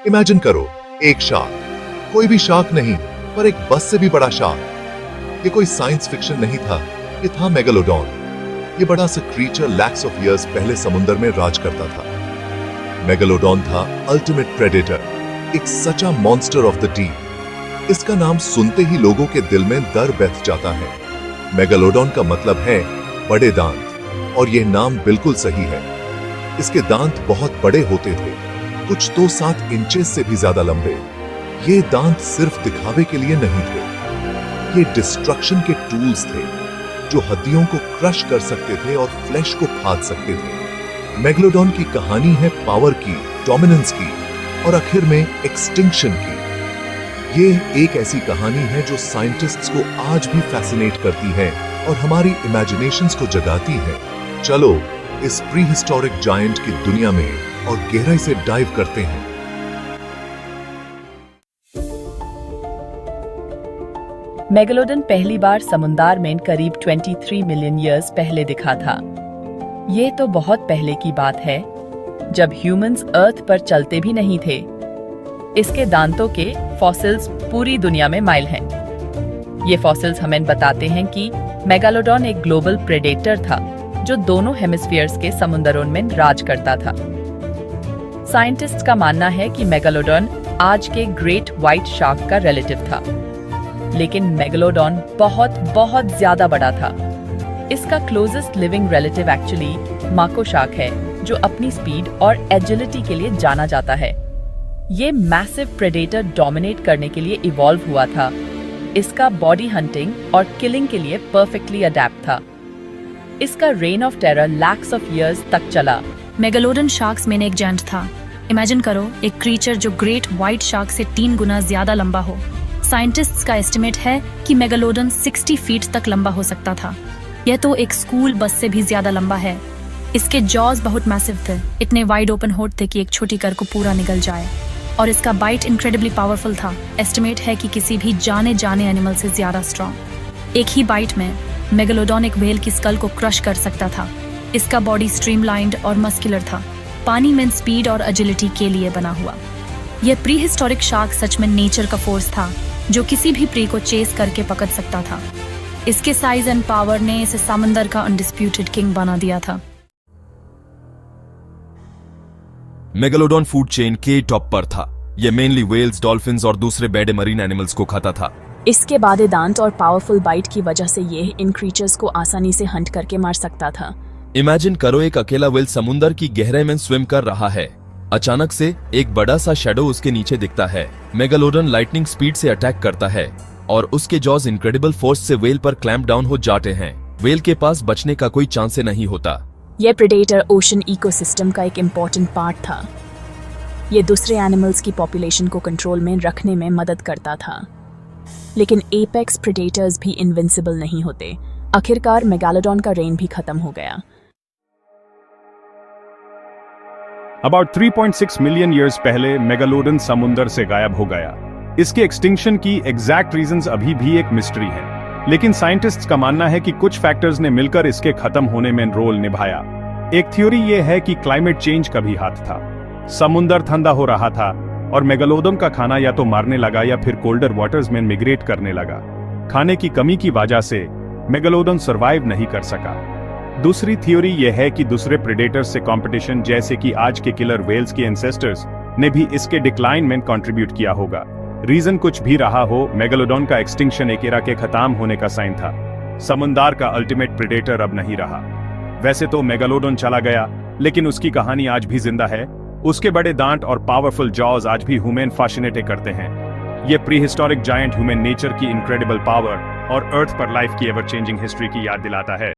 Imagine करो, एक shark, कोई भी शार्क नहीं, पर एक बस से भी बड़ा शार्क। ये कोई साइंस फिक्शन नहीं था, ये था मेगालोडॉन। ये बड़ा सा क्रीचर लैक्स ऑफ ईयर्स पहले समुद्र में राज करता था। मेगालोडॉन था अल्टीमेट प्रेडेटर, एक सच्चा मॉन्स्टर ऑफ द डीप। इसका नाम सुनते ही लोगों के दिल में डर बैठ जाता है। मेगालोडॉन का मतलब है बड़े दांत, और यह नाम बिल्कुल सही है। इसके दांत बहुत बड़े होते थे, कुछ तो 7 इंचेस से भी ज्यादा लंबे। ये दांत सिर्फ दिखावे के लिए नहीं थे, ये डिस्ट्रक्शन के टूल्स थे, जो हड्डियों को क्रश कर सकते थे और फ्लैश को फाड़ सकते थे। मेगालोडॉन की कहानी है पावर की, डोमिनेंस की, और आखिर में एक्सटिंक्शन की। ये एक ऐसी कहानी है जो साइंटिस्ट्स को आज भी फैसिनेट करती है और हमारी इमेजिनेशंस को जगाती है। चलो इस प्री हिस्टोरिक जायंट की दुनिया में और गहराई से डाइव करते हैं। मेगालोडन पहली बार समुद्र में करीब 23 मिलियन ईयर्स पहले दिखा था। ये तो बहुत पहले की बात है, जब ह्यूमंस अर्थ पर चलते भी नहीं थे। इसके दांतों के फॉसिल्स पूरी दुनिया में माइल हैं। ये फॉसिल्स हमें बताते हैं कि मेगालोडॉन एक ग्लोबल प्रेडेटर था, जो दोनों हेमिस्फीयर्स के समुद्रों में राज करता था। साइंटिस्ट्स का मानना है कि मेगालोडॉन आज के ग्रेट व्हाइट शार्क का रिलेटिव था, लेकिन मेगालोडॉन बहुत बहुत ज्यादा बड़ा था। इसका closest living relative actually mako shark है, जो अपनी स्पीड और एजिलिटी के लिए जाना जाता है। ये मैसिव प्रेडेटर डोमिनेट करने के लिए इवॉल्व हुआ था। इसका बॉडी हंटिंग और किलिंग के लिए परफेक्टली अडेप्ट था। इसका rain of terror lakhs of years तक चला। मेगालोडन शार्क्स में एक जायंट था। इमेजिन करो, एक क्रीचर जो ग्रेट व्हाइट शार्क से 3 गुना ज्यादा लंबा हो। साइंटिस्ट्स का एस्टिमेट है कि मेगालोडन 60 फीट तक लंबा हो सकता था। यह तो एक स्कूल बस से भी ज्यादा लंबा है। इसके जॉज बहुत मैसिव थे, इतने वाइड ओपन होठ थे कि एक छोटी कर को पूरा निगल जाए। और इसका बाइट इनक्रेडिबली पावरफुल था। एस्टिमेट है कि किसी भी जाने एनिमल से ज्यादा स्ट्रॉन्ग। एक ही बाइट में मेगालोडॉन एक व्हेल की स्कल को क्रश कर सकता था। इसका बॉडी स्ट्रीमलाइंड और मस्कुलर था, पानी में स्पीड और एजिलिटी के लिए बना हुआ। यह प्री हिस्टोरिक शार्क सच में नेचर का फोर्स था, जो किसी भी प्री को चेस करके पकड़ सकता था। इसके साइज एंड पावर ने इसे समंदर का अनडिस्प्यूटेड किंग बना दिया था। मेगालोडॉन फूड चेन के टॉप पर था। यह मेनली व्हेल्स, डॉल्फिन्स और दूसरे बड़े मरीन एनिमल्स को खाता था। इसके बादे दांत और पावरफुल बाइट की वजह से ये इन क्रीचर्स को आसानी से हंट करके मार सकता था। इमेजिन करो, एक अकेला व्हेल समुद्र की गहराई में स्विम कर रहा है। अचानक से एक बड़ा सा शैडो उसके नीचे दिखता है। मेगालोडॉन लाइटनिंग स्पीड से अटैक करता है और उसके जॉज इनक्रेडिबल फोर्स से व्हेल पर क्लैंप डाउन हो जाते हैं। व्हेल के पास बचने का कोई चांस नहीं होता। यह प्रेडेटर ओशन इकोसिस्टम का एक इम्पोर्टेंट पार्ट था। ये दूसरे एनिमल्स की पॉपुलेशन को कंट्रोल में रखने में मदद करता था। लेकिन एपेक्स प्रेडेटर्स भी इनविंसिबल नहीं होते। आखिरकार मेगालोडॉन का रेन भी खत्म हो गया। About 3.6 मिलियन ईयर्स पहले मेगालोडन समुद्र से गायब हो गया। इसके एक्सटिंक्शन की एग्जैक्ट रीजंस अभी भी एक मिस्ट्री है, लेकिन साइंटिस्ट्स का मानना है कि कुछ फैक्टर्स ने मिलकर इसके खत्म होने में रोल निभाया। एक थ्योरी यह है कि क्लाइमेट चेंज का भी हाथ था। समुद्र ठंडा हो रहा था और मेगालोडन का खाना या तो मारने लगा या फिर कोल्डर वाटर्स में मिग्रेट करने लगा। खाने की कमी की वजह से मेगालोडन सर्वाइव नहीं कर सका। दूसरी थ्योरी यह है कि दूसरे प्रेडेटर्स से कंपटीशन, जैसे कि आज के किलर व्हेल्स के एंसेस्टर्स, ने भी इसके डिक्लाइन में कंट्रीब्यूट किया होगा। रीजन कुछ भी रहा हो, मेगालोडॉन का एक्सटिंक्शन एक एरा के खत्म होने का साइन था। समुद्र का अल्टीमेट प्रेडेटर अब नहीं रहा। वैसे तो मेगालोडॉन चला गया, लेकिन उसकी कहानी आज भी जिंदा है। उसके बड़े दांत और पावरफुल जॉज आज भी ह्यूमन फैसिनेट करते हैं। ये pre historic giant human nature की इनक्रेडिबल पावर और अर्थ पर लाइफ की एवर चेंजिंग हिस्ट्री की याद दिलाता है।